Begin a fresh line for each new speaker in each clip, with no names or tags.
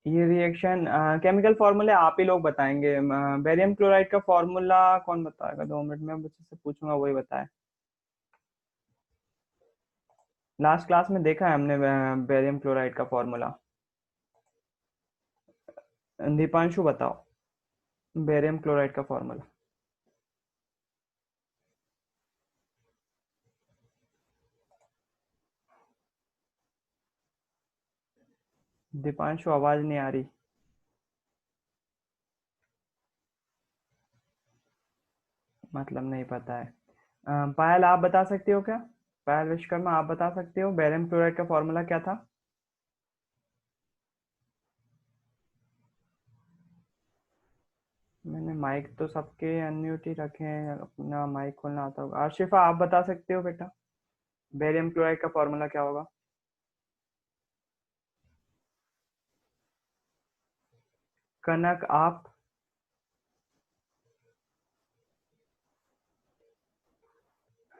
ये reaction chemical फॉर्मूले आप ही लोग बताएंगे। बेरियम क्लोराइड का फॉर्मूला कौन बताएगा? 2 मिनट में बच्चे से पूछूंगा, वही बताए। लास्ट क्लास में देखा है हमने बेरियम क्लोराइड का फॉर्मूला। दीपांशु बताओ बेरियम क्लोराइड का फॉर्मूला। दीपांशु आवाज नहीं आ रही। मतलब नहीं पता है। पायल आप बता सकते हो क्या? पायल विश्वकर्मा आप बता सकते हो बेरियम क्लोराइड का फॉर्मूला क्या था? मैंने माइक तो सबके अनम्यूट ही रखे हैं, अपना माइक खोलना आता होगा। आशिफा आप बता सकते हो बेटा बेरियम क्लोराइड का फॉर्मूला क्या होगा? कनक आप?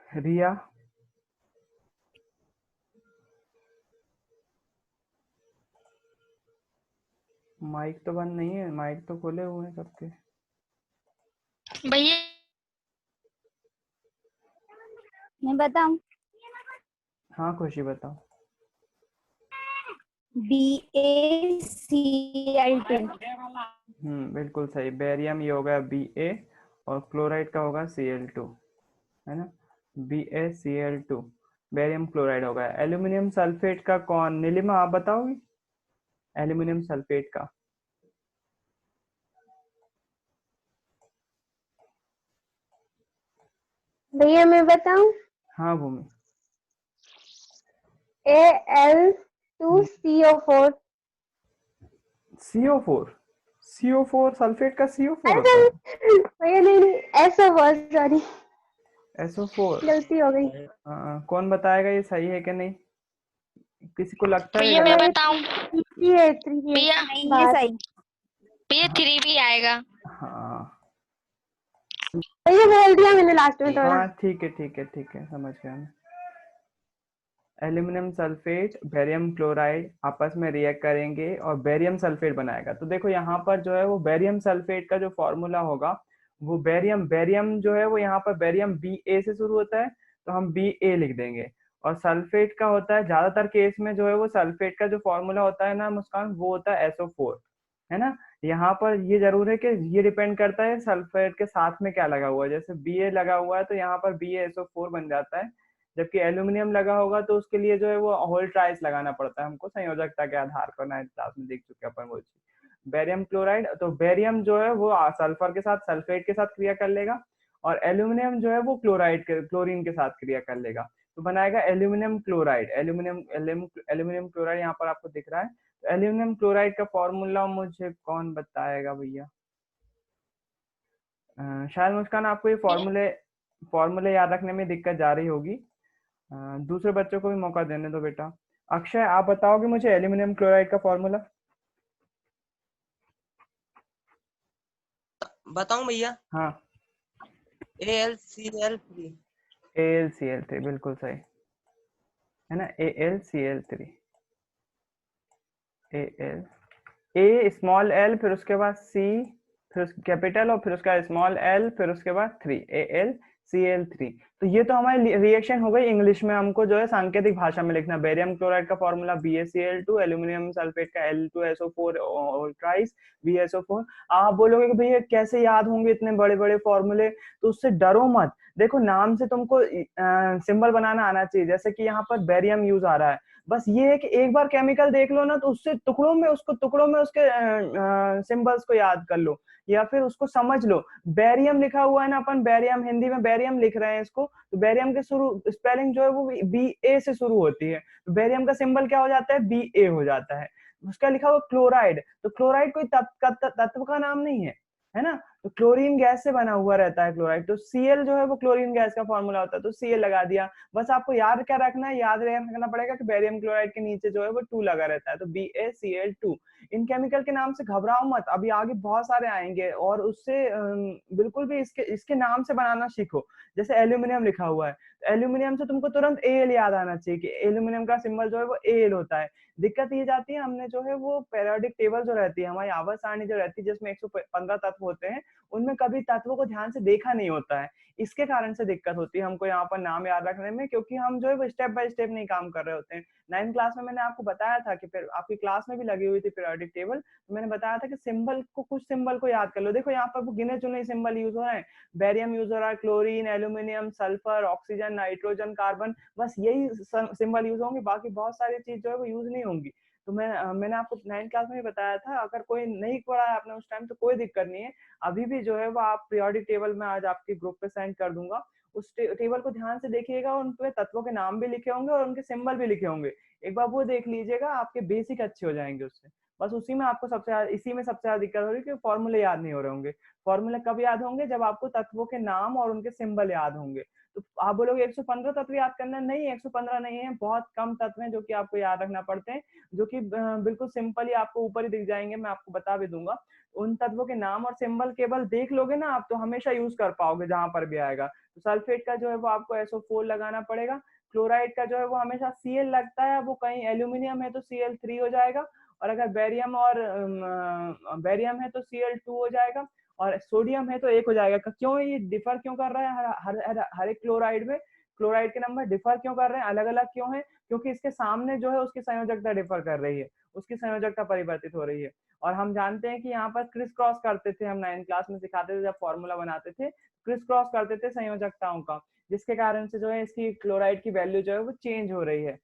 रिया? माइक तो बंद नहीं है, माइक तो खोले हुए हैं सबके।
भैया
मैं बताऊं?
हाँ खुशी बताओ।
BaCl2।
बिल्कुल सही। बेरियम ये होगा Ba और क्लोराइड का होगा Cl2, है ना? BaCl2 बेरियम क्लोराइड होगा। एल्यूमिनियम सल्फेट का कौन? नीलिमा आप बताओगी एल्यूमिनियम सल्फेट का?
भैया मैं बताऊं?
हाँ भूमि।
Al2CO4।
CO4? CO4 सल्फेट का CO4
अरे
होता है?
भैया नहीं, SO4, सॉरी
SO4?
गलती हो गई।
कौन बताएगा ये सही है कि नहीं? किसी को लगता है
भैया मैं
गलत?
बताऊं? भैया
नहीं ये सही।
भैया 3 भी आएगा।
हाँ
भैया बोल दिया मैंने लास्ट में थोड़ा।
हाँ ठीक है ठीक है ठीक है, समझ गया मैं। एल्यूमिनियम सल्फेट बेरियम क्लोराइड आपस में रिएक्ट करेंगे और बेरियम सल्फेट बनाएगा। तो देखो यहाँ पर जो है वो बेरियम सल्फेट का जो फॉर्मूला होगा वो बेरियम बेरियम जो है वो यहाँ पर बेरियम Ba से शुरू होता है, तो हम Ba लिख देंगे। और सल्फेट का होता है ज्यादातर केस में जो है वो सल्फेट का जो फॉर्मूला होता है ना मुस्कान, वो होता है SO4, है ना? यहाँ पर ये जरूर है कि ये डिपेंड करता है सल्फेट के साथ में क्या लगा हुआ है। जैसे Ba लगा हुआ है तो यहाँ पर BaSO4 बन जाता है, जबकि एल्यूमिनियम लगा होगा तो उसके लिए जो है वो होल ट्राइस लगाना पड़ता है हमको संयोजकता के आधार पर। 9th क्लास में देख चुके अपन वो चीज। बेरियम क्लोराइड, तो बेरियम जो है वो सल्फर के साथ सल्फेट के साथ क्रिया कर लेगा और एल्यूमिनियम जो है वो क्लोराइड के क्लोरीन के साथ क्रिया कर लेगा, तो बनाएगा एल्यूमिनियम क्लोराइड। एल्यूमिनियम क्लोराइड यहाँ पर आपको दिख रहा है। तो एल्यूमिनियम क्लोराइड का फॉर्मूला मुझे कौन बताएगा भैया? शायद मुस्कान आपको ये फॉर्मूले फॉर्मूले याद रखने में दिक्कत जा रही होगी। दूसरे बच्चों को भी मौका देने दो बेटा। अक्षय आप बताओगे मुझे एल्यूमिनियम क्लोराइड का फॉर्मूला?
बताऊं भैया?
हाँ
AlCl3।
AlCl3 बिल्कुल सही, है ना? AlCl3। Al A small L फिर उसके बाद C फिर कैपिटल और फिर उसका स्मॉल एल फिर उसके बाद 3 AlCl3। तो ये तो हमारी रिएक्शन हो गई इंग्लिश में, हमको जो है सांकेतिक भाषा में लिखना। बेरियम क्लोराइड का फॉर्मूला BaCl2, एल्यूमिनियम सल्फेट का L2SO4 और ट्राइस BaSO4। आप बोलोगे कि भैया कैसे याद होंगे इतने बड़े बड़े फॉर्मूले? तो उससे डरो मत। देखो नाम से तुमको सिंबल बनाना आना चाहिए। जैसे कि यहाँ पर बेरियम यूज आ रहा है, बस ये है कि एक बार केमिकल देख लो ना तो उससे टुकड़ों में उसके सिंबल्स को याद कर लो या फिर उसको समझ लो। बेरियम लिखा हुआ है ना, अपन बेरियम हिंदी में बेरियम लिख रहे हैं इसको, तो बेरियम के शुरू स्पेलिंग जो है वो Ba से शुरू होती है, तो बेरियम का सिंबल क्या हो जाता है? Ba हो जाता है। उसका लिखा हुआ क्लोराइड, तो क्लोराइड कोई तत्व का नाम नहीं है, है ना? तो क्लोरीन गैस से बना हुआ रहता है क्लोराइड, तो Cl जो है वो क्लोरीन गैस का फॉर्मूला होता है, तो Cl लगा दिया। बस आपको याद क्या रखना है, याद रखना पड़ेगा कि बेरियम क्लोराइड के नीचे जो है वो 2 लगा रहता है, तो BaCl2। इन केमिकल के नाम से घबराओ मत, अभी आगे बहुत सारे आएंगे, और उससे बिल्कुल भी इसके नाम से बनाना सीखो। जैसे एल्यूमिनियम लिखा हुआ है, एल्यूमिनियम से तुमको तुरंत Al याद आना चाहिए कि एल्यूमिनियम का सिंबल जो है वो Al होता है। दिक्कत ये जाती है, हमने जो है वो पेरियोडिक टेबल जो रहती है, हमारी आवर्त सारणी जो रहती है जिसमें 115 तत्व होते हैं, उनमें कभी तत्वों को ध्यान से देखा नहीं होता है। इसके कारण से दिक्कत होती है हमको यहाँ पर नाम याद रखने में, क्योंकि हम जो है वो स्टेप बाय स्टेप नहीं काम कर रहे होते हैं। 9th क्लास में मैंने आपको बताया था कि फिर आपकी क्लास में भी लगी हुई थी पेरियोडिक टेबल, तो मैंने बताया था कि सिंबल को, कुछ सिंबल को याद कर लो। देखो यहाँ पर वो गिने चुने सिंबल यूज हो रहे हैं, बेरियम यूज हो रहा है, chlorine, aluminium, sulphur, oxygen, nitrogen, carbon, बस यही सिंबल यूज होंगे, बाकी बहुत सारी चीज जो है वो यूज नहीं होंगी। तो मैंने आपको 9th क्लास में भी बताया था, अगर कोई नहीं पढ़ा है आपने उस टाइम तो कोई दिक्कत नहीं है, अभी भी जो है वो आप पीरियोडिक टेबल में आज आपके ग्रुप पे सेंड कर दूंगा, उस टेबल को ध्यान से देखिएगा, उन पे तत्वों के नाम भी लिखे होंगे और उनके सिंबल भी लिखे होंगे। एक बार वो देख लीजिएगा, आपके बेसिक अच्छे हो जाएंगे उससे। बस उसी में आपको इसी में सबसे ज्यादा दिक्कत हो रही है कि फॉर्मूले याद नहीं हो रहे होंगे। फॉर्मूले कब याद होंगे, जब आपको तत्वों के नाम और उनके सिंबल याद होंगे। तो आप बोलोगे 115 तत्व याद करना, नहीं 115 नहीं है, बहुत कम तत्व हैं जो कि आपको याद रखना पड़ते हैं, जो कि बिल्कुल सिंपल ही आपको ऊपर ही दिख जाएंगे, मैं आपको बता भी दूंगा। उन तत्वों के नाम और सिंबल केवल देख लोगे ना आप, तो हमेशा यूज कर पाओगे जहां पर भी आएगा। तो सल्फेट का जो है वो आपको SO4 लगाना पड़ेगा, क्लोराइड का जो है वो हमेशा Cl लगता है, वो कहीं एल्यूमिनियम है तो Cl3 हो जाएगा, और अगर बेरियम है तो Cl2 हो जाएगा, और सोडियम है तो 1 हो जाएगा। क्यों ये डिफर क्यों कर रहा है हर एक क्लोराइड में, क्लोराइड के नंबर डिफर क्यों कर रहे हैं, अलग अलग क्यों है, क्योंकि इसके सामने जो है उसकी संयोजकता डिफर कर रही है, उसकी संयोजकता परिवर्तित हो रही है। और हम जानते हैं कि यहाँ पर क्रिस क्रॉस करते थे, हम 9th क्लास में सिखाते थे, जब फॉर्मूला बनाते थे क्रिस क्रॉस करते थे संयोजकताओं का, जिसके कारण से जो है इसकी क्लोराइड की वैल्यू जो है वो चेंज हो रही है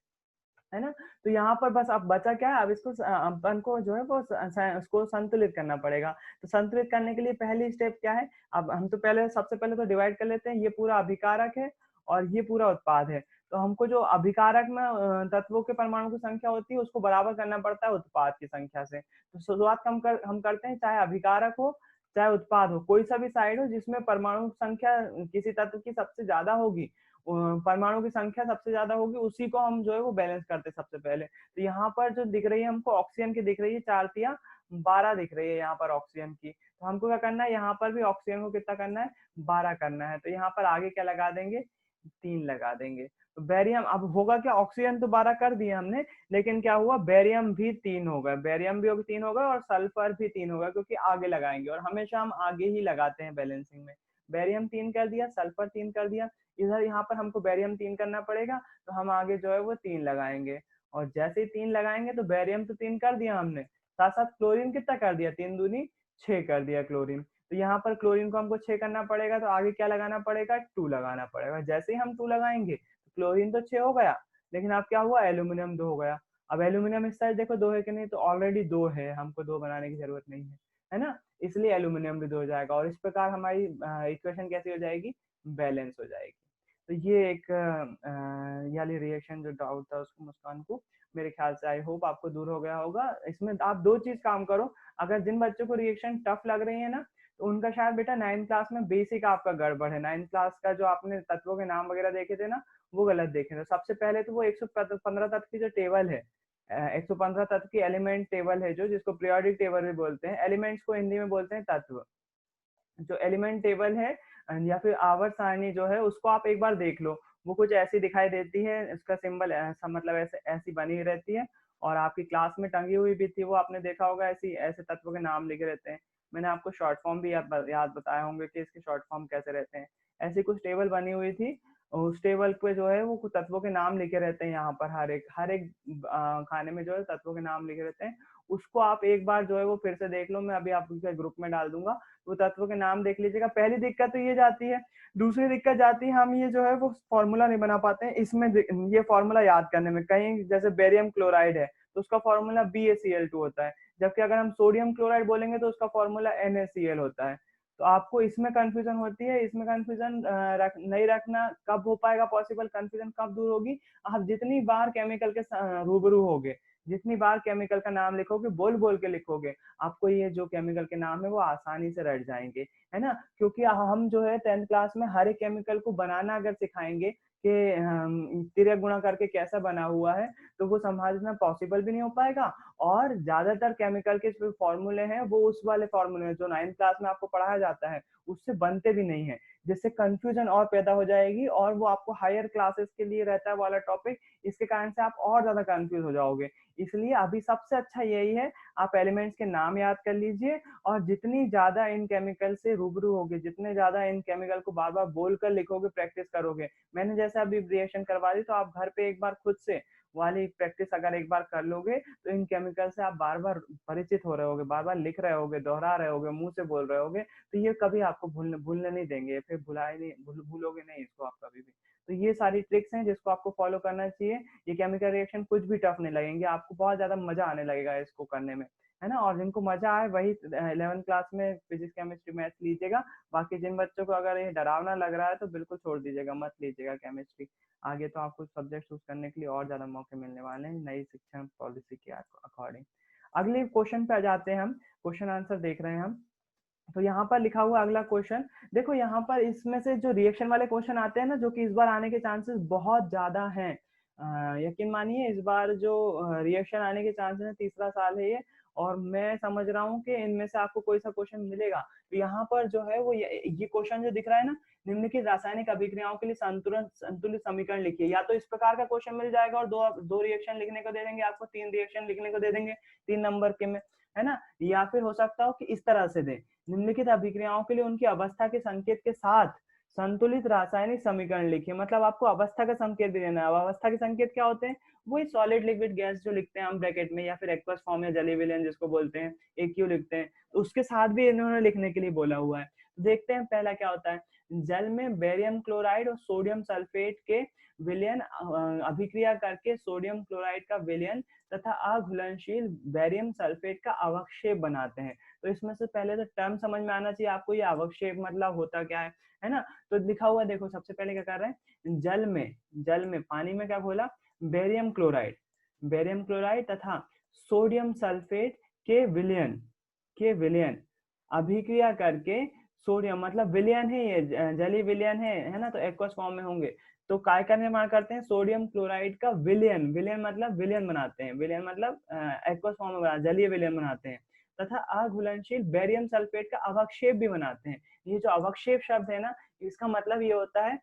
ना। तो यहाँ पर बस अब बचा क्या है, अब इसको अपन को जो है वो उसको संतुलित करना पड़ेगा। तो संतुलित करने के लिए पहली स्टेप क्या है, अब हम तो सबसे पहले तो डिवाइड कर लेते हैं, ये पूरा अभिकारक है और ये पूरा उत्पाद है। तो हमको जो अभिकारक में तत्वों के परमाणु की संख्या होती है उसको बराबर करना पड़ता है उत्पाद की संख्या से। तो शुरुआत हम करते हैं, चाहे अभिकारक हो चाहे उत्पाद हो, कोई सा भी साइड हो जिसमें परमाणु संख्या किसी तत्व की सबसे ज्यादा होगी, परमाणु की संख्या सबसे ज्यादा होगी, उसी को हम जो है वो बैलेंस करते हैं सबसे पहले। तो यहाँ पर जो दिख रही है हमको ऑक्सीजन की दिख रही है 4 तिया 12 दिख रही है यहाँ पर ऑक्सीजन की। तो हमको क्या करना है, यहाँ पर भी ऑक्सीजन को कितना करना है, 12 करना है। तो यहाँ पर आगे क्या लगा देंगे, 3 लगा देंगे। तो बेरियम अब होगा क्या, ऑक्सीजन तो 12 कर दिया हमने, लेकिन क्या हुआ, बेरियम भी 3 हो गए, बेरियम भी 3 हो गए, और सल्फर भी 3 हो गए, क्योंकि आगे लगाएंगे, और हमेशा हम आगे ही लगाते हैं बैलेंसिंग में। बेरियम 3 कर दिया, सल्फर 3 कर दिया, इधर यहाँ पर हमको बेरियम 3 करना पड़ेगा, तो हम आगे जो है वो 3 लगाएंगे। और जैसे ही 3 लगाएंगे तो बेरियम तो 3 कर दिया हमने, साथ साथ क्लोरीन कितना कर दिया, 3 दूनी 6 कर दिया क्लोरीन। तो यहाँ पर क्लोरीन को हमको 6 करना पड़ेगा, तो आगे क्या लगाना पड़ेगा, 2 लगाना पड़ेगा। जैसे ही हम 2 लगाएंगे तो क्लोरीन तो 6 हो गया, लेकिन अब क्या हुआ, एल्यूमिनियम 2 हो गया। अब एल्यूमिनियम इस साइड देखो 2 है कि नहीं, तो ऑलरेडी 2 है, हमको 2 बनाने की जरूरत नहीं है ना, इसलिए एल्यूमिनियम भी 2 हो जाएगा, और इस प्रकार हमारी इक्वेशन कैसी हो जाएगी, बैलेंस हो जाएगी। तो ये एक ये वाली रिएक्शन जो डाउट था उसको मुस्कान को, मेरे ख्याल से आई होप आपको दूर हो गया होगा। इसमें आप 2 चीज काम करो, अगर जिन बच्चों को रिएक्शन टफ लग रही है ना, तो उनका शायद बेटा 9th क्लास में बेसिक आपका गड़बड़ है, 9th क्लास का जो आपने तत्वों के नाम वगैरह देखे थे ना, वो गलत देखे थे। सबसे पहले तो वो 115 तत्व की जो टेबल है, 115 तत्व की एलिमेंट टेबल है, जो जिसको पीरियोडिक टेबल भी बोलते हैं, एलिमेंट्स को हिंदी में बोलते हैं तत्व। जो एलिमेंट टेबल है या फिर आवर्त सारणी जो है, उसको आप एक बार देख लो, वो कुछ ऐसी दिखाई देती है, इसका सिंबल ऐसा मतलब ऐसी बनी रहती है, और आपकी क्लास में टंगी हुई भी थी, वो आपने देखा होगा, ऐसे तत्वों के नाम लिखे रहते हैं। मैंने आपको शॉर्ट फॉर्म भी याद बताए होंगे कि इसके शॉर्ट फॉर्म कैसे रहते हैं। ऐसी कुछ टेबल बनी हुई थी, उस टेबल पे जो है वो कुछ तत्वों के नाम लिखे रहते हैं, यहाँ पर हर एक खाने में जो है तत्वों के नाम लिखे रहते हैं। उसको आप एक बार जो है वो फिर से देख लो, मैं अभी आपके ग्रुप में डाल दूंगा, वो तत्वों के नाम देख लीजिएगा। पहली दिक्कत तो ये जाती है। दूसरी दिक्कत जाती है, हम ये जो है वो फॉर्मूला नहीं बना पाते हैं इसमें, ये फॉर्मूला याद करने में। कहीं जैसे बेरियम क्लोराइड है तो उसका फॉर्मूला BaCl2 होता है, जबकि अगर हम सोडियम क्लोराइड बोलेंगे तो उसका फॉर्मूला NaCl होता है। तो आपको इसमें कंफ्यूजन होती है, इसमें कंफ्यूजन नहीं रखना। कब हो पाएगा पॉसिबल, कंफ्यूजन कब दूर होगी, आप जितनी बार केमिकल के रूबरू होगे, जितनी बार केमिकल का नाम लिखोगे, बोल बोल के लिखोगे, आपको ये जो केमिकल के नाम है वो आसानी से रट जाएंगे, है ना। क्योंकि हम जो है 10th क्लास में हर एक केमिकल को बनाना अगर सिखाएंगे कि तिर्यक गुणा करके कैसा बना हुआ है, तो वो समझना पॉसिबल भी नहीं हो पाएगा। और ज्यादातर केमिकल के जो फॉर्मूले हैं वो उस वाले फॉर्मूले हैं जो 9th क्लास में आपको पढ़ाया जाता है, उससे बनते भी नहीं है, जिससे कंफ्यूजन और पैदा हो जाएगी, और वो आपको हायर क्लासेस के लिए रहता है वाला टॉपिक, इसके कारण से आप और ज्यादा कंफ्यूज हो जाओगे। इसलिए अभी सबसे अच्छा यही है, आप एलिमेंट्स के नाम याद कर लीजिए, और जितनी ज्यादा इन केमिकल से रूबरू होगे, जितने ज्यादा इन केमिकल को बार बार बोलकर लिखोगे, प्रैक्टिस करोगे, मैंने जैसे अभी रिएक्शन करवा दी, तो आप घर पे एक बार खुद से वाली प्रैक्टिस अगर एक बार कर लोगे, तो इन केमिकल से आप बार बार परिचित हो रहे होगे, बार बार लिख रहे होगे, दोहरा रहे होगे, मुंह से बोल रहे होगे, तो ये कभी आपको भूलने नहीं देंगे, फिर भूलोगे नहीं इसको आप कभी भी। तो ये सारी ट्रिक्स हैं जिसको आपको फॉलो करना चाहिए। ये केमिकल रिएक्शन कुछ भी टफ नहीं लगेंगे, आपको बहुत ज्यादा मजा आने लगेगा इसको करने में, है ना। और जिनको मजा आए वही 11th क्लास में फिजिक्स केमिस्ट्री मैथ्स लीजिएगा। बाकी जिन बच्चों को अगर ये डरावना लग रहा है तो बिल्कुल छोड़ दीजिएगा, मत लीजिएगा केमिस्ट्री। आगे तो आपको सब्जेक्ट चूज करने के लिए और ज्यादा मौके मिलने वाले हैं नई शिक्षा पॉलिसी के अकॉर्डिंग। अगले क्वेश्चन पे आ जाते हैं हम, क्वेश्चन आंसर देख रहे हैं हम। तो यहाँ पर लिखा हुआ अगला क्वेश्चन देखो, यहाँ पर इसमें से जो रिएक्शन वाले क्वेश्चन आते हैं ना, जो कि इस बार आने के चांसेस बहुत ज्यादा हैं, यकीन मानिए इस बार जो रिएक्शन आने के चांसेस हैं, तीसरा साल है ये, और मैं समझ रहा हूँ कि इनमें से आपको कोई सा क्वेश्चन मिलेगा। तो यहाँ पर जो है वो ये क्वेश्चन जो दिख रहा है ना, निम्नलिखित रासायनिक अभिक्रियाओं के लिए संतुलित समीकरण लिखिए। या तो इस प्रकार का क्वेश्चन मिल जाएगा और दो रिएक्शन लिखने को दे देंगे आपको, 3 रिएक्शन लिखने को दे देंगे 3 नंबर के में, है ना। या फिर हो सकता हो कि इस तरह से दे, निम्नलिखित अभिक्रियाओं के लिए उनकी अवस्था के संकेत के साथ संतुलित रासायनिक समीकरण लिखिए। मतलब आपको अवस्था का संकेत भी देना है। अब अवस्था के संकेत क्या होते हैं? वही सॉलिड लिक्विड गैस जो लिखते हैं हम ब्रैकेट में, या फिर एक्वस फॉर्म या जलीय विलयन जिसको बोलते हैं, एक्यू लिखते हैं, तो उसके साथ भी इन्होंने लिखने के लिए बोला हुआ है। देखते हैं पहला क्या होता है। जल में बेरियम क्लोराइड और सोडियम सल्फेट के विलयन अभिक्रिया करके सोडियम क्लोराइड का विलयन तथा अघुलनशील बेरियम सल्फेट का अवक्षेप बनाते हैं। तो इसमें से पहले तो टर्म समझ में आना चाहिए आपको, ये अवक्षेप मतलब होता क्या है ना। तो लिखा हुआ देखो, सबसे पहले क्या कर रहे हैं, जल में पानी में क्या घोला, बेरियम क्लोराइड तथा सोडियम सल्फेट के विलयन अभिक्रिया करके, सोडियम मतलब विलयन है, ये जलीय विलयन है ना, तो एक्वस फॉर्म में होंगे। तो काय का निर्माण करते हैं, सोडियम क्लोराइड का विलयन मतलब विलयन बनाते हैं, विलयन मतलब एक्वस फॉर्म में जलीय विलयन बनाते हैं, तथा अघुलनशील बेरियम सल्फेट का अवक्षेप भी बनाते हैं। ये जो अवक्षेप शब्द है ना, इसका मतलब ये होता है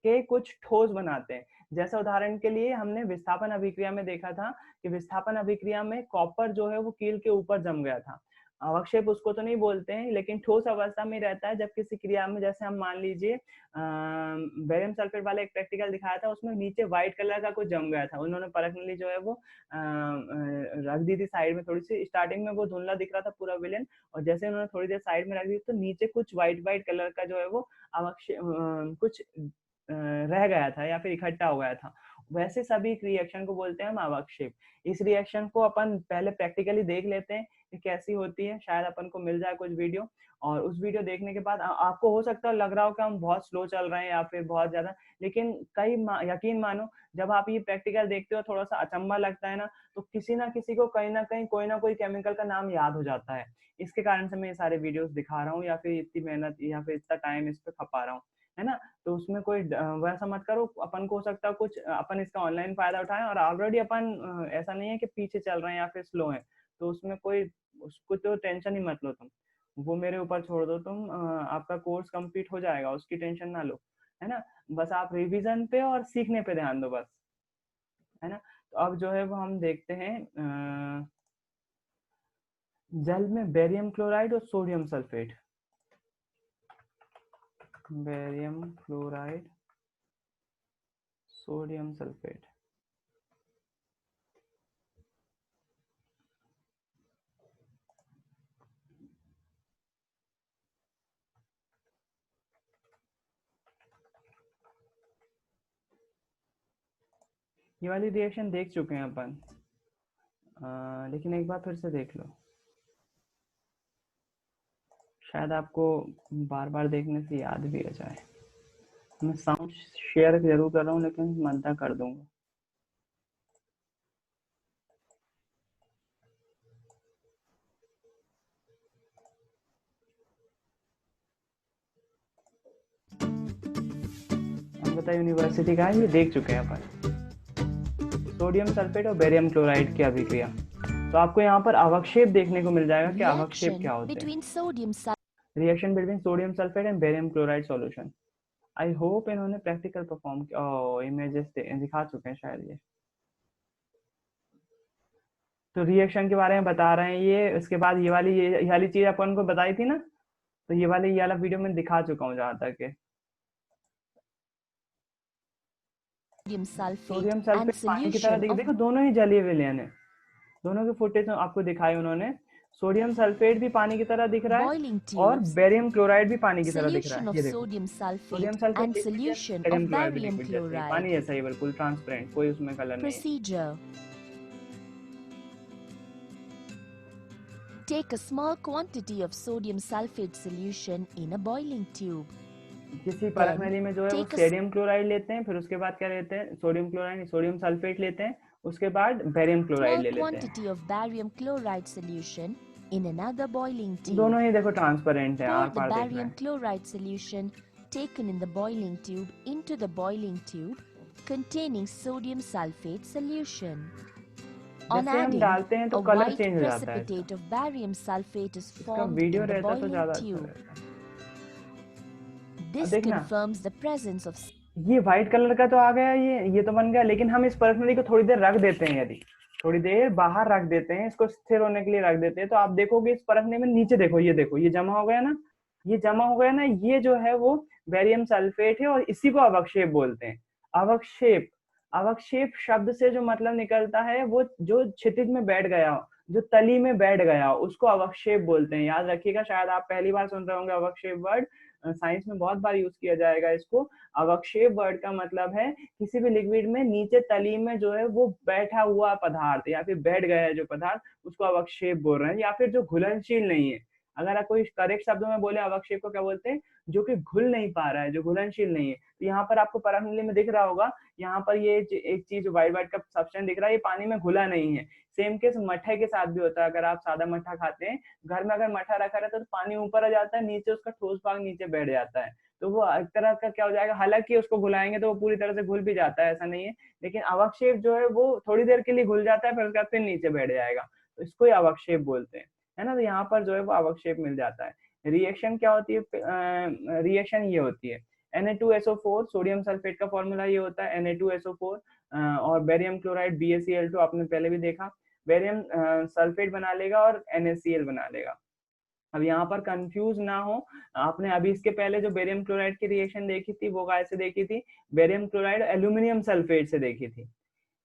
कि कुछ ठोस बनाते हैं। जैसे उदाहरण के लिए हमने विस्थापन अभिक्रिया में देखा था कि विस्थापन अभिक्रिया में कॉपर जो है वो कील के ऊपर जम गया था। अवक्षेप उसको तो नहीं बोलते हैं, लेकिन ठोस अवस्था में रहता है। जब किसी क्रिया में, जैसे हम मान लीजिए बेरियम सल्फेट वाला एक प्रैक्टिकल दिखाया था, उसमें नीचे व्हाइट कलर का कुछ जम गया था, उन्होंने परखने जो है वो रख दी थी साइड में थोड़ी सी। स्टार्टिंग में वो धुंधला दिख रहा था पूरा विलेन, और जैसे उन्होंने थोड़ी देर साइड में रख दी तो नीचे कुछ व्हाइट कलर का जो है वो अवक्षेप कुछ रह गया था या फिर इकट्ठा हो गया था। वैसे सभी रिएक्शन को बोलते हैं हम अवक्षेप। इस रिएक्शन को अपन पहले प्रैक्टिकली देख लेते हैं कि कैसी होती है, शायद अपन को मिल जाए कुछ वीडियो, और उस वीडियो देखने के बाद आपको हो सकता है लग रहा हो कि हम बहुत स्लो चल रहे हैं या फिर बहुत ज्यादा, लेकिन यकीन मानो, जब आप ये प्रैक्टिकल देखते हो थोड़ा सा अचंभा लगता है ना, तो किसी ना किसी को कहीं ना कहीं कोई ना कोई केमिकल का नाम याद हो जाता है। इसके कारण से मैं ये सारे वीडियोस दिखा रहा हूँ, या फिर इतनी मेहनत या फिर इतना टाइम इस पे खपा रहा हूँ, है ना। तो उसमें कोई वैसा मत करो। अपन को हो सकता है कुछ अपन इसका ऑनलाइन फायदा उठाएं, और ऑलरेडी अपन ऐसा नहीं है कि पीछे चल रहे हैं या फिर स्लो है, तो उसमें कोई उसको तो टेंशन ही मत लो तुम, वो मेरे ऊपर छोड़ दो तुम। आपका कोर्स कंप्लीट हो जाएगा, उसकी टेंशन ना लो, है ना। बस आप रिवीजन पे और सीखने पे ध्यान दो बस, है ना। तो अब जो है वो हम देखते हैं जल में बेरियम क्लोराइड और sodium sulphate, barium chloride sodium sulphate. ये वाली रिएक्शन देख चुके हैं अपन, लेकिन एक बार फिर से देख लो, शायद आपको बार बार देखने से याद भी आ जाए। मैं साउंड शेयर जरूर कर रहा हूँ, लेकिन मंदा कर दूंगा। कौन बता यूनिवर्सिटी का है, ये देख चुके हैं अपन, सोडियम सल्फेट और बेरियम क्लोराइड की अभिक्रिया। तो आपको यहाँ पर अवक्षेप देखने को मिल जाएगा कि अवक्षेप क्या होते हैं। Reaction between sodium sulphate and barium chloride solution. I hope इन्होंने प्रैक्टिकल परफॉर्म किया, इमेजेस दिखा चुके हैं शायद ये। तो रिएक्शन के बारे में बता रहे हैं ये, उसके बाद ये वाली चीज अपन को बताई थी ना, तो ये वाला वीडियो में दिखा चुका हूँ जहाँ तक है। सोडियम सल्फेट पानी की तरह देखो दोनों ही जलीय विलयन है, दोनों के फुटेज आपको दिखाए उन्होंने। सोडियम सल्फेट भी पानी की तरह दिख रहा है और बेरियम क्लोराइड भी पानी की तरह दिख रहा है। ये देखो sodium sulphate barium chloride liquid जैसा है, पानी जैसा ही बिल्कुल ट्रांसपेरेंट, कोई उसमें कलर नहीं है।
Take a small quantity of sodium sulfate solution in a boiling tube.
किसी परख नली में जो है वो सोडियम क्लोराइड लेते हैं, फिर उसके बाद क्या लेते हैं, सोडियम क्लोराइड सोडियम सल्फेट लेते हैं, उसके बाद बेरियम क्लोराइड ले लेते हैं।
Quantity of barium chloride solution in another boiling tube.
दोनों ही देखो ट्रांसपेरेंट है, आर पार
देख
रहे हैं।
barium chloride solution taken in the boiling tube into the boiling tube containing sodium sulfate solution. On
हम डालते हैं तो कलर चेंज हो जाता है।
precipitate of barium sulfate is formed
video
in the
रहता तो
boiling
ज्यादा
tube.
अच्छा रहता।
This confirms the presence of
ये व्हाइट कलर का तो आ गया, ये तो बन गया, लेकिन हम इस परखनली को थोड़ी देर रख देते हैं, यदि थोड़ी देर बाहर रख देते हैं, इसको स्थिर होने के लिए रख देते हैं, तो आप देखोगे इस परखने में नीचे देखो, ये जमा हो गया ना, ये जमा हो गया ना, ये जो है वो बेरियम सल्फेट है और इसी को अवक्षेप बोलते हैं। अवक्षेप, अवक्षेप शब्द से जो मतलब निकलता है वो जो क्षितिज में बैठ गया हो, जो तली में बैठ गया हो, उसको अवक्षेप बोलते हैं। याद रखिएगा, शायद आप पहली बार सुन रहे होंगे अवक्षेप वर्ड, साइंस में बहुत बार यूज किया जाएगा इसको। अवक्षेप वर्ड का मतलब है किसी भी लिक्विड में नीचे तली में जो है वो बैठा हुआ पदार्थ या फिर बैठ गया है जो पदार्थ, उसको अवक्षेप बोल रहे हैं, या फिर जो घुलनशील नहीं है। अगर आप कोई करेक्ट शब्दों में बोले अवक्षेप को क्या बोलते हैं, जो कि घुल नहीं पा रहा है, जो घुलनशील नहीं है। तो यहाँ पर आपको परखनली में दिख रहा होगा, यहाँ पर ये एक चीज व्हाइट का सब्सटेंस दिख रहा है, ये पानी में घुला नहीं है। सेम केस मट्ठे के साथ भी होता है। अगर आप सादा मट्ठा खाते हैं घर में, अगर मट्ठा रखा रहता है तो पानी ऊपर आ जाता है, नीचे उसका ठोस भाग नीचे बैठ जाता है, तो वो एक तरह का क्या हो जाएगा, हालांकि उसको घुलाएंगे तो वो पूरी तरह से घुल भी जाता है, ऐसा नहीं है, लेकिन अवक्षेप जो है वो थोड़ी देर के लिए घुल जाता है, फिर उसके बाद फिर नीचे बैठ जाएगा, तो इसको ही अवक्षेप बोलते हैं, है ना। तो यहाँ पर जो है वो अवक्षेप मिल जाता है। रिएक्शन क्या होती है, रिएक्शन ये होती है Na2SO4, सोडियम सल्फेट का फॉर्मूला ये होता है Na2SO4, और बेरियम क्लोराइड BaCl2 आपने पहले भी देखा, बेरियम सल्फेट बना लेगा और NaCl बना लेगा। अब यहाँ पर कंफ्यूज ना हो, आपने अभी इसके पहले जो बेरियम क्लोराइड की रिएक्शन देखी थी वो कैसे देखी थी, बेरियम क्लोराइड एल्यूमिनियम सल्फेट से देखी थी,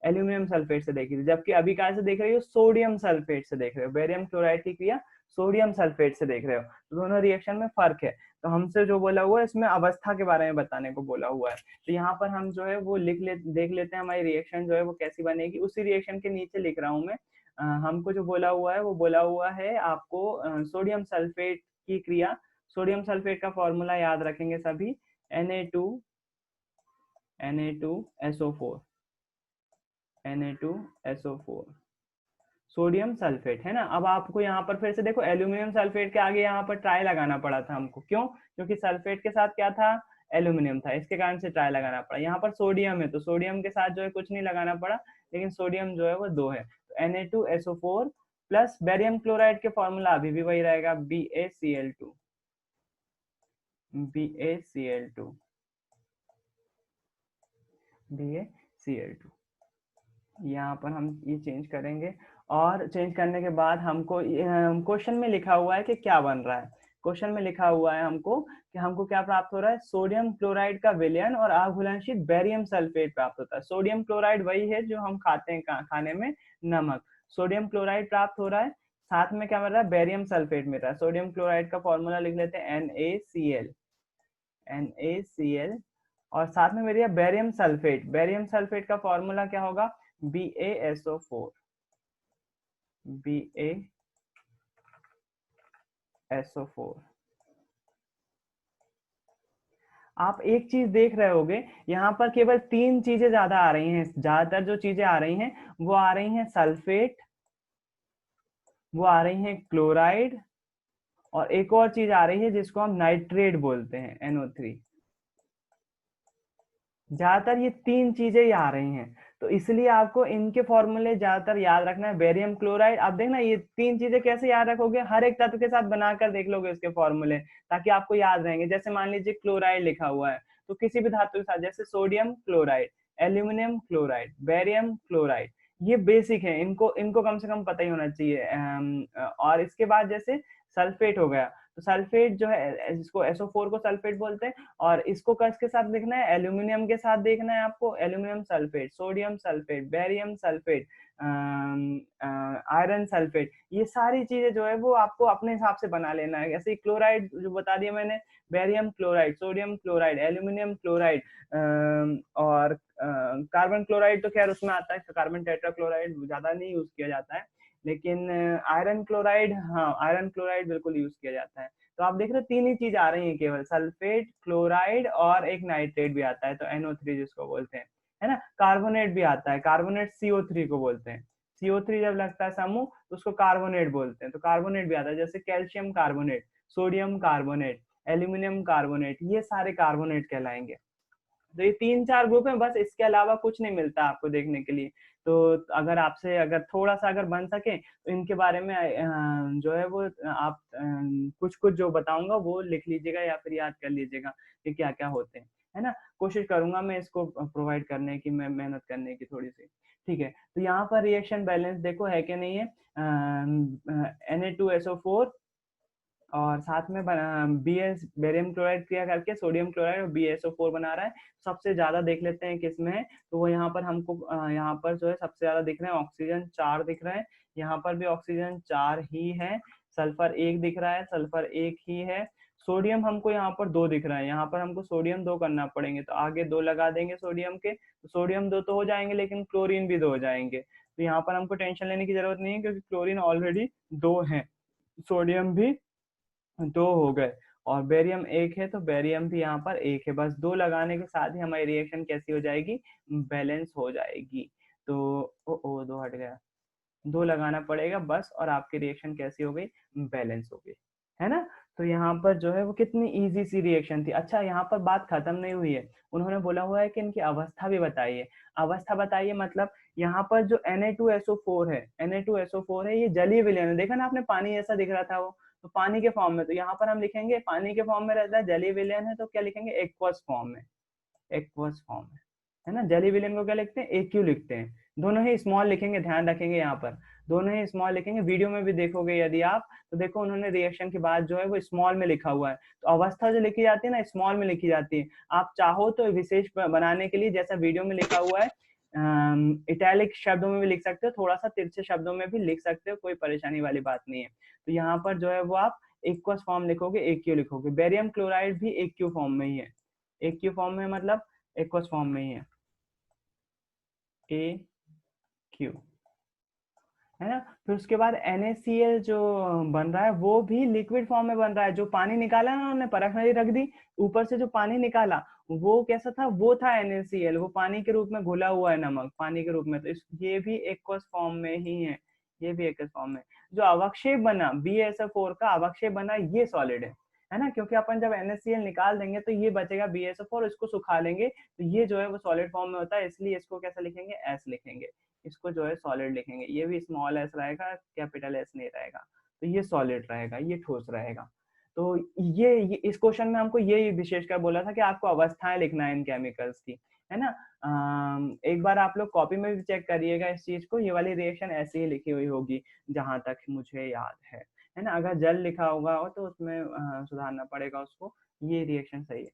एल्यूमिनियम सल्फेट से देखी थी, जबकि अभी कैसे देख रही हो, सोडियम सल्फेट से देख रहे हो। बेरियम क्लोराइड की क्रिया सोडियम सल्फेट से देख रहे हो, तो दोनों रिएक्शन में फर्क है। तो हमसे जो बोला हुआ है इसमें अवस्था के बारे में बताने को बोला हुआ है, तो यहाँ पर हम जो है वो देख लेते हैं हमारी रिएक्शन जो है वो कैसी बनेगी। उसी रिएक्शन के नीचे लिख रहा हूँ मैं, हमको जो बोला हुआ है वो बोला हुआ है आपको सोडियम सल्फेट की क्रिया। सोडियम सल्फेट का फॉर्मूला याद रखेंगे सभी, Na2SO4, Na2SO4 सोडियम सल्फेट, है ना। अब आपको यहाँ पर फिर से देखो, एल्यूमिनियम सल्फेट के आगे यहाँ पर ट्राई लगाना पड़ा था हमको, क्यों, क्योंकि सल्फेट के साथ क्या था, एल्यूमिनियम था, इसके कारण से ट्राई लगाना पड़ा। यहाँ पर सोडियम है तो सोडियम के साथ जो है कुछ नहीं लगाना पड़ा, लेकिन सोडियम जो है वो 2 है, तो Na2SO4 प्लस बेरियम क्लोराइड के फॉर्मूला अभी भी वही रहेगा, BaCl2, BaCl2, BaCl2। यहाँ पर हम ये चेंज करेंगे, और चेंज करने के बाद हमको क्वेश्चन में लिखा हुआ है कि क्या बन रहा है। क्वेश्चन में लिखा हुआ है हमको कि हमको क्या प्राप्त हो रहा है, सोडियम क्लोराइड का विलयन और अघुलनशील बेरियम सल्फेट प्राप्त होता है। सोडियम क्लोराइड वही है जो हम खाते हैं खाने में, नमक, सोडियम क्लोराइड प्राप्त हो रहा है, साथ में क्या मिल रहा है, बेरियम सल्फेट मिल रहा है। सोडियम क्लोराइड का फॉर्मूला लिख लेते हैं NaCl, और साथ में मेरी बेरियम सल्फेट, बेरियम सल्फेट का फॉर्मूला क्या होगा, BaSO4, BaSO4। आप एक चीज देख रहे होगे, यहाँ पर केवल 3 चीजें ज्यादा आ रही हैं, ज्यादातर जो चीजें आ रही हैं वो आ रही हैं सल्फेट, वो आ रही हैं क्लोराइड, और एक और चीज आ रही है जिसको हम नाइट्रेट बोलते हैं, NO3, ज्यादातर ये तीन चीजें ही आ रही हैं, तो इसलिए आपको इनके फॉर्मूले ज्यादातर याद रखना है। बेरियम क्लोराइड, आप देखना ये तीन चीजें कैसे याद रखोगे, हर एक तत्व के साथ बनाकर देख लोगे इसके फॉर्मूले, ताकि आपको याद रहेंगे। जैसे मान लीजिए क्लोराइड लिखा हुआ है, तो किसी भी धातु के साथ, जैसे sodium chloride, aluminium chloride, barium chloride, ये बेसिक है, इनको इनको कम से कम पता ही होना चाहिए। और इसके बाद जैसे सल्फेट हो गया, तो सल्फेट जो है, इसको SO4 को सल्फेट बोलते हैं, और इसको किसके साथ देखना है, एल्यूमिनियम के साथ देखना है आपको, aluminium sulphate, sodium sulphate, barium sulphate, iron sulphate, ये सारी चीजें जो है वो आपको अपने हिसाब से बना लेना है। ऐसे ही क्लोराइड जो बता दिया मैंने, barium chloride, sodium chloride, aluminium chloride, और कार्बन क्लोराइड तो खैर उसमें आता है, कार्बन टेट्राक्लोराइड ज्यादा नहीं यूज किया जाता है, लेकिन आयरन क्लोराइड, हाँ आयरन क्लोराइड बिल्कुल यूज किया जाता है। तो आप देख रहे हो तीन ही चीज आ रही है केवल, सल्फेट, क्लोराइड और एक नाइट्रेट भी आता है, तो NO3 जिसको बोलते हैं, है ना। कार्बोनेट भी आता है, कार्बोनेट CO3 को बोलते हैं, CO3 जब लगता है समूह तो उसको कार्बोनेट बोलते हैं, तो कार्बोनेट भी आता है, जैसे calcium carbonate, sodium carbonate, aluminium carbonate, ये सारे कार्बोनेट कहलाएंगे। तो ये तीन चार ग्रुप है बस, इसके अलावा कुछ नहीं मिलता आपको देखने के लिए। तो अगर आपसे अगर थोड़ा सा अगर बन सके तो इनके बारे में जो है वो आप कुछ कुछ जो बताऊंगा वो लिख लीजिएगा या फिर याद कर लीजिएगा कि क्या क्या होते हैं, है ना। कोशिश करूंगा मैं इसको प्रोवाइड करने की, मैं मेहनत करने की थोड़ी सी, ठीक है। तो यहाँ पर रिएक्शन बैलेंस देखो है कि नहीं है, Na2SO4 और साथ में बेरियम क्लोराइड क्रिया करके सोडियम क्लोराइड और BaSO4 बना रहा है। सबसे ज्यादा देख लेते हैं किस में है, तो वो यहाँ पर हमको यहाँ पर जो है सबसे ज्यादा दिख रहे हैं ऑक्सीजन 4 दिख रहे हैं, यहाँ पर भी ऑक्सीजन 4 ही है, सल्फर 1 दिख रहा है, सल्फर 1 ही है, सोडियम हमको यहाँ पर 2 दिख रहा है, यहाँ पर हमको सोडियम 2 करना पड़ेंगे, तो आगे 2 लगा देंगे सोडियम के, तो सोडियम 2 तो हो जाएंगे, लेकिन क्लोरीन भी 2 हो जाएंगे। तो यहाँ पर हमको टेंशन लेने की जरूरत नहीं है, क्योंकि क्लोरीन ऑलरेडी 2 है, सोडियम भी 2 हो गए, और बेरियम 1 है, तो बेरियम भी यहाँ पर 1 है। बस 2 लगाने के साथ ही हमारी रिएक्शन कैसी हो जाएगी, बैलेंस हो जाएगी। तो ओ 2 हट गया, 2 लगाना पड़ेगा बस, और आपकी रिएक्शन कैसी हो गई, बैलेंस हो गई, है ना। तो यहाँ पर जो है वो कितनी इजी सी रिएक्शन थी। अच्छा, यहाँ पर बात खत्म नहीं हुई है, उन्होंने बोला हुआ है कि इनकी अवस्था भी बताइए। अवस्था बताइए मतलब यहाँ पर जो Na2SO4 है, Na2SO4 है, ये जलीय विलयन है, देखा ना आपने, पानी जैसा दिख रहा था वो, तो पानी के फॉर्म में, तो यहाँ पर हम लिखेंगे पानी के फॉर्म में रहता है, जलीय विलयन है तो क्या लिखेंगे, एक्वस फॉर्म में, एक्वस फॉर्म है ना। जली विलयन को क्या लिखते हैं, AQ लिखते हैं, दोनों ही स्मॉल लिखेंगे, ध्यान रखेंगे यहाँ पर, दोनों ही स्मॉल लिखेंगे। वीडियो में भी देखोगे यदि आप, तो देखो उन्होंने रिएक्शन के बाद जो है वो स्मॉल में लिखा हुआ है, तो अवस्था जो लिखी जाती है ना, स्मॉल में लिखी जाती है। आप चाहो तो विशेष बनाने के लिए, जैसा वीडियो में लिखा हुआ है, इटैलिक शब्दों में भी लिख सकते हो, थोड़ा सा तिरछे शब्दों में भी लिख सकते हो, कोई परेशानी वाली बात नहीं है। तो यहाँ पर जो है वो आप एक्वस फॉर्म लिखोगे, AQ लिखोगे। बेरियम क्लोराइड भी AQ फॉर्म में ही है, AQ फॉर्म में मतलब एक्वस फॉर्म में ही है, AQ, है ना। फिर उसके बाद NaCl जो बन रहा है वो भी लिक्विड फॉर्म में बन रहा है। जो पानी निकाला ना उन्होंने, परख नली रख दी, ऊपर से जो पानी निकाला वो कैसा था, वो था NaCl, वो पानी के रूप में घुला हुआ है, नमक पानी के रूप में। तो ये भी एक्वस फॉर्म में ही है, ये भी एक्वस फॉर्म में। जो अवक्षेप बना BaSO4 का अवक्षेप बना, ये सॉलिड है ना, क्योंकि अपन जब NaCl निकाल देंगे तो ये बचेगा BaSO4, इसको सुखा लेंगे तो ये जो है वो सॉलिड फॉर्म में होता है, इसलिए इसको कैसा लिखेंगे, S लिखेंगे, इसको जो है सॉलिड लिखेंगे। ये भी स्मॉल s रहेगा, कैपिटल S नहीं रहेगा, तो ये सॉलिड रहेगा, ये ठोस रहेगा। तो ये इस क्वेश्चन में हमको ये विशेषकर बोला था कि आपको अवस्थाएं लिखना है इन केमिकल्स की, है ना। एक बार आप लोग कॉपी में भी चेक करिएगा इस चीज को, ये वाली रिएक्शन ऐसे ही लिखी हुई होगी जहां तक मुझे याद है ना। अगर जल लिखा होगा तो उसमें सुधारना पड़ेगा उसको, ये रिएक्शन सही है।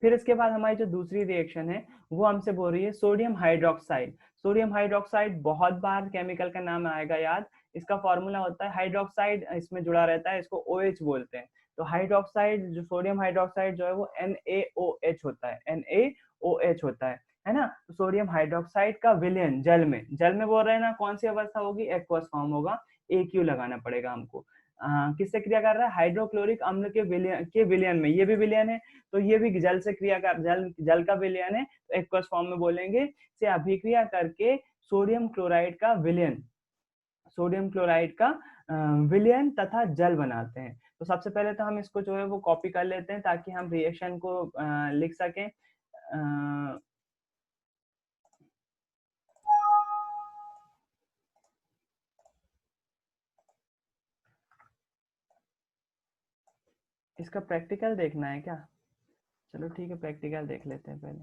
फिर इसके बाद हमारी जो दूसरी रिएक्शन है वो हमसे बोल रही है सोडियम हाइड्रोक्साइड। सोडियम हाइड्रोक्साइड बहुत बार केमिकल का नाम आएगा याद, इसका फॉर्मूला होता है हाइड्रोक्साइड, इसमें जुड़ा रहता है, इसको OH बोलते हैं। तो हाइड्रोक्साइड जो सोडियम हाइड्रोक्साइड जो है वो NaOH होता है, NaOH होता है ना। तो सोडियम हाइड्रोक्साइड का विलयन जल में बोल रहे हैं ना, कौन सी अवस्था होगी, एक्वस फॉर्म होगा, AQ लगाना पड़ेगा हमको। किससे क्रिया कर रहा है, हाइड्रोक्लोरिक अम्ल के विलयन में, ये भी विलयन है, तो ये भी जल से क्रिया कर, जल का विलयन है, तो एक्वस फॉर्म में बोलेंगे, से अभिक्रिया करके सोडियम क्लोराइड का विलयन, सोडियम क्लोराइड का विलयन तथा जल बनाते हैं। तो सबसे पहले तो हम इसको जो है वो कॉपी कर लेते हैं ताकि हम रिएक्शन को लिख सकें। इसका प्रैक्टिकल देखना है क्या? चलो ठीक है, प्रैक्टिकल देख लेते हैं पहले।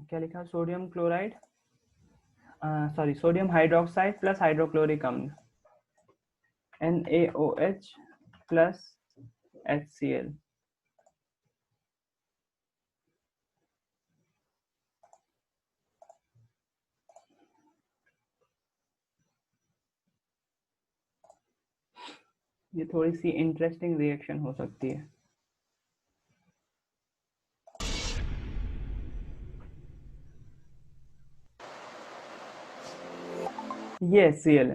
क्या लिखा? Sodium chloride, sorry sodium hydroxide plus hydrochloric अम्ल NaOH प्लस HCl। ये थोड़ी सी इंटरेस्टिंग रिएक्शन हो सकती है। ये HCl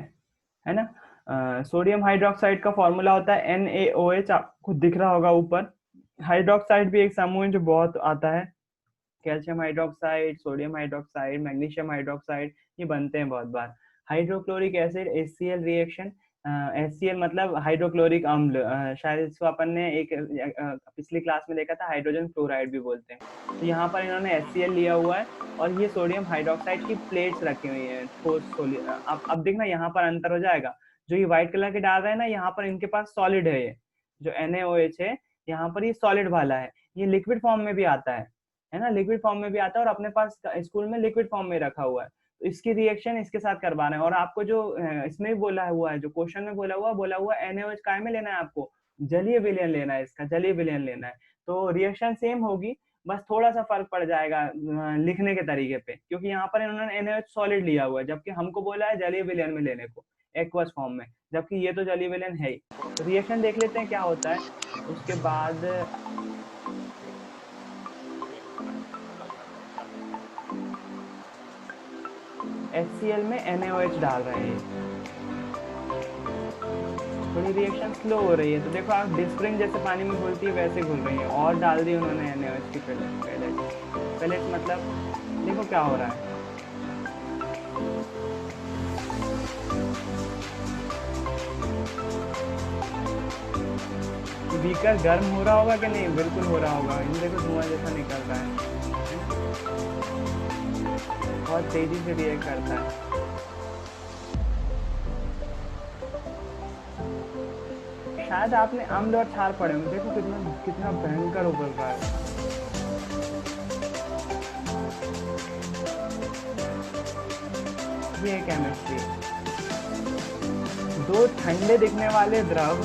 है ना। सोडियम हाइड्रोक्साइड का फॉर्मूला होता है NaOH, आपको दिख रहा होगा ऊपर। हाइड्रोक्साइड भी एक समूह है जो बहुत आता है, calcium hydroxide, sodium hydroxide, magnesium hydroxide, ये बनते हैं बहुत बार। Hydrochloric acid HCl reaction, HCl मतलब हाइड्रोक्लोरिक अम्ल, शायद इसको अपन ने एक पिछली क्लास में देखा था, हाइड्रोजन क्लोराइड भी बोलते हैं। तो यहाँ पर इन्होंने HCl लिया हुआ है और ये सोडियम हाइड्रोक्साइड की प्लेट्स रखी हुई है ठोस सोलिड। अब देखना यहाँ पर अंतर हो जाएगा, जो ये व्हाइट कलर के डाल रहे हैं ना, यहाँ पर इनके पास सॉलिड है। ये जो NaOH है यहाँ पर ये सॉलिड वाला है, ये लिक्विड फॉर्म में भी आता है ना, लिक्विड फॉर्म में भी आता है और अपने पास स्कूल में लिक्विड फॉर्म में रखा हुआ है। तो इसकी रिएक्शन इसके साथ करवाना है। और आपको जो इसमें भी बोला हुआ है, जो क्वेश्चन में बोला हुआ NaOH काय में लेना है आपको, जलीय विलयन लेना है, इसका जलीय विलयन लेना है। तो रिएक्शन सेम होगी, बस थोड़ा सा फर्क पड़ जाएगा लिखने के तरीके पे, क्योंकि यहाँ पर इन्होंने NaOH सॉलिड लिया हुआ है, जबकि हमको बोला है जलीय विलयन में लेने को, एक्वस फॉर्म में, जबकि ये तो जलीय विलयन है ही। तो रिएक्शन देख लेते हैं क्या होता है। उसके बाद HCl में NaOH डाल रहे हैं, थोड़ी रिएक्शन स्लो हो रही है। तो देखो आप डिस्प्रिंग जैसे पानी में घुलती है वैसे घुल रही है, और डाल दी उन्होंने NaOH की पैलेट मतलब देखो क्या हो रहा है। बीकर गर्म हो रहा होगा कि नहीं? बिल्कुल हो रहा होगा, इन देखो धुआं जैसा निकल रहा है, बहुत तेजी से रिएक्ट करता है। शायद आपने अम्ल और क्षार पढ़े होंगे, देखो कितना भयंकर उबल रहा है। ये केमिस्ट्री, दो ठंडे दिखने वाले द्रव,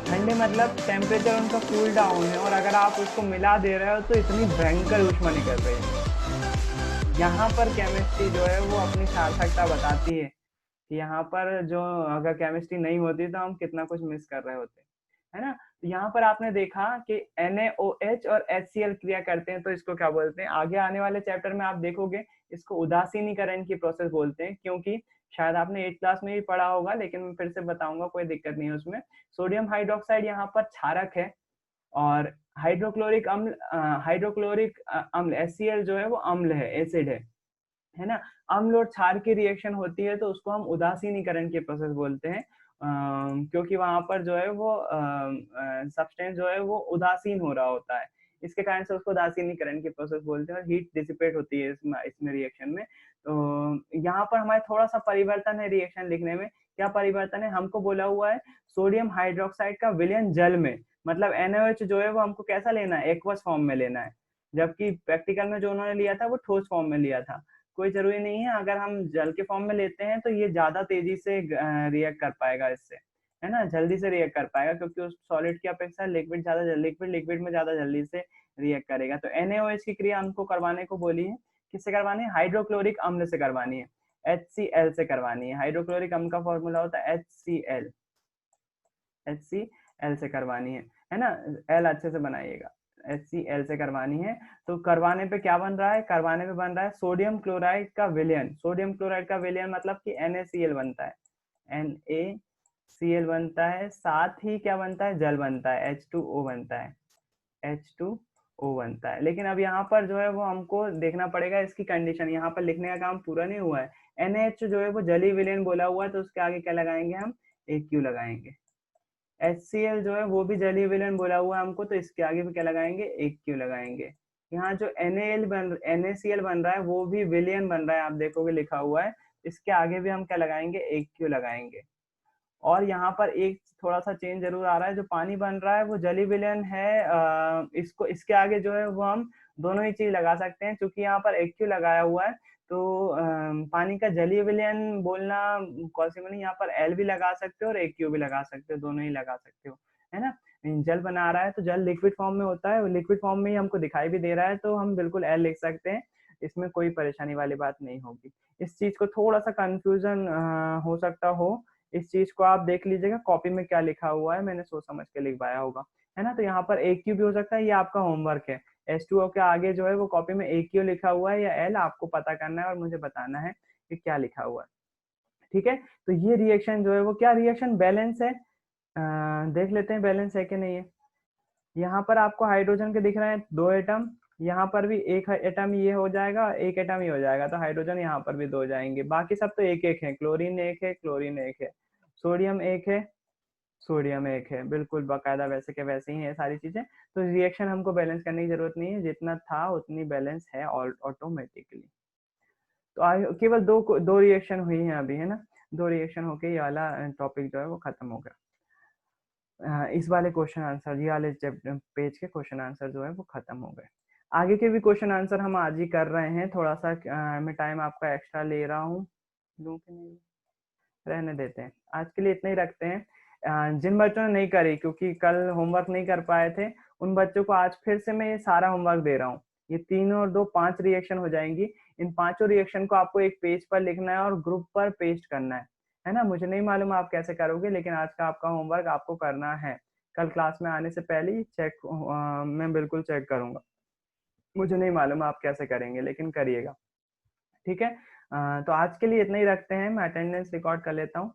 ठंडे मतलब टेम्परेचर उनका कूल डाउन है, और अगर आप उसको मिला दे रहे हो तो इतनी भयंकर ऊष्मा निकल रही है। यहाँ पर केमिस्ट्री जो है वो अपनी सार्थकता बताती है कि यहाँ पर जो अगर केमिस्ट्री नहीं होती तो हम कितना कुछ मिस कर रहे होते, है ना। तो यहाँ पर आपने देखा कि NaOH और HCl क्रिया करते हैं, तो इसको क्या बोलते हैं? आगे आने वाले चैप्टर में आप देखोगे इसको उदासीनीकरण की प्रोसेस बोलते हैं, क्योंकि शायद आपने 8th क्लास में भी पढ़ा होगा, लेकिन मैं फिर से बताऊंगा, कोई दिक्कत नहीं है उसमें। सोडियम हाइड्रोक्साइड यहाँ पर क्षारक है, और हाइड्रोक्लोरिक अम्ल HCl जो है वो अम्ल है, एसिड है ना। अम्ल और क्षार की रिएक्शन होती है तो उसको हम उदासीनीकरण की प्रोसेस बोलते हैं, क्योंकि वहां पर जो है वो सब्सटेंस जो है वो उदासीन हो रहा होता है, इसके कारण से उसको उदासीनीकरण की प्रोसेस बोलते हैं, और हीट डिसिपेट होती है इसमें रिएक्शन में। तो यहाँ पर हमारे थोड़ा सा परिवर्तन है रिएक्शन लिखने में। क्या परिवर्तन है? हमको बोला हुआ है सोडियम हाइड्रोक्साइड का विलयन जल में, मतलब NaOH जो है वो हमको कैसा लेना है? एक्वस फॉर्म में लेना है, जबकि प्रैक्टिकल में जो उन्होंने लिया था वो ठोस फॉर्म में लिया था। कोई जरूरी नहीं है, अगर हम जल के फॉर्म में लेते हैं तो ये ज्यादा तेजी से रिएक्ट कर पाएगा इससे, है ना, जल्दी से रिएक्ट कर पाएगा, क्योंकि उस सॉलिड की अपेक्षा लिक्विड में ज्यादा जल्दी से रिएक्ट करेगा। तो NaOH की क्रिया हमको करवाने को बोली है, किससे करवानी है? हाइड्रोक्लोरिक अम्ल से करवानी है, HCl से करवानी है। हाइड्रोक्लोरिक अम्ल का फॉर्मूला होता है HCl से करवानी है ना। L अच्छे से बनाइएगा, HCl से करवानी है। तो करवाने पे क्या बन रहा है? करवाने पे बन रहा है सोडियम क्लोराइड का विलयन। सोडियम क्लोराइड का विलयन मतलब कि NaCl बनता है, NaCl बनता है, साथ ही क्या बनता है? जल बनता है, H2O बनता है, H2O बनता है। लेकिन अब यहाँ पर जो है वो हमको देखना पड़ेगा इसकी कंडीशन, यहाँ पर लिखने का काम पूरा नहीं हुआ है। NaH जो है वो जलीय विलयन बोला हुआ है, तो उसके आगे क्या लगाएंगे हम? AQ लगाएंगे, HCl जो है वो भी जलीय विलयन बोला हुआ है हमको, तो इसके आगे भी क्या लगाएंगे, एक क्यू लगाएंगे। यहाँ जो NaCl बन रहा है वो भी विलयन बन रहा है, आप देखोगे लिखा हुआ है, इसके आगे भी हम क्या लगाएंगे, एक क्यू लगाएंगे। और यहाँ पर एक थोड़ा सा चेंज जरूर आ रहा है, जो पानी बन रहा है वो जलीय विलयन है, इसको इसके आगे जो है वो हम दोनों ही चीज लगा सकते हैं, क्योंकि यहाँ पर एक क्यू लगाया हुआ है, तो पानी का जलीय विलयन बोलना पॉसिबल नहीं। यहाँ पर एल भी लगा सकते हो और एक क्यू भी लगा सकते हो, दोनों ही लगा सकते हो, है ना। जल बना रहा है तो जल लिक्विड फॉर्म में होता है, लिक्विड फॉर्म में ही हमको दिखाई भी दे रहा है, तो हम बिल्कुल एल लिख सकते हैं, इसमें कोई परेशानी वाली बात नहीं होगी। इस चीज को थोड़ा सा कंफ्यूजन हो सकता हो, इस चीज को आप देख लीजिएगा कॉपी में क्या लिखा हुआ है, मैंने सोच समझ के लिखवाया होगा, है ना। तो यहाँ पर एक क्यू भी हो सकता है, ये आपका होमवर्क है। H2O के आगे जो है वो कॉपी में एक क्यू लिखा हुआ है या एल, आपको पता करना है और मुझे बताना है कि क्या लिखा हुआ है, ठीक है। तो ये रिएक्शन जो है वो क्या रिएक्शन बैलेंस है, देख लेते हैं बैलेंस है कि नहीं है। यहाँ पर आपको हाइड्रोजन के दिख रहे हैं 2 एटम, यहाँ पर भी एक एटम ये हो जाएगा, एक एटम ये हो जाएगा, तो हाइड्रोजन यहाँ पर भी 2 हो जाएंगे, बाकी सब तो एक एक है, क्लोरीन एक है, क्लोरीन एक है, सोडियम एक है, सोडियम एक है, बिल्कुल बाकायदा वैसे के वैसे ही है सारी चीजें। तो रिएक्शन हमको बैलेंस करने की जरूरत नहीं है, जितना था उतनी बैलेंस है ऑटोमेटिकली। तो केवल दो रिएक्शन हुई है अभी, है ना, 2 रिएक्शन होके ये वाला टॉपिक जो है वो खत्म हो गया। इस वाले क्वेश्चन आंसर, ये वाले पेज के क्वेश्चन आंसर जो है वो खत्म हो गए। आगे के भी क्वेश्चन आंसर हम आज ही कर रहे हैं, थोड़ा सा मैं टाइम आपका एक्स्ट्रा ले रहा हूँ, लूं कि नहीं, रहने देते हैं, आज के लिए इतना ही रखते हैं। जिन बच्चों ने नहीं करी, क्योंकि कल होमवर्क नहीं कर पाए थे, उन बच्चों को आज फिर से मैं ये सारा होमवर्क दे रहा हूँ। ये 3 और 2 5 रिएक्शन हो जाएंगी, इन 5 रिएक्शन को आपको एक पेज पर लिखना है और ग्रुप पर पेस्ट करना है ना। मुझे नहीं मालूम आप कैसे करोगे, लेकिन आज का आपका होमवर्क आपको करना है। कल क्लास में आने से पहले ही मैं बिल्कुल चेक करूंगा, मुझे नहीं मालूम आप कैसे करेंगे, लेकिन करिएगा, ठीक है। तो आज के लिए इतना ही रखते हैं, मैं अटेंडेंस रिकॉर्ड कर लेता हूँ।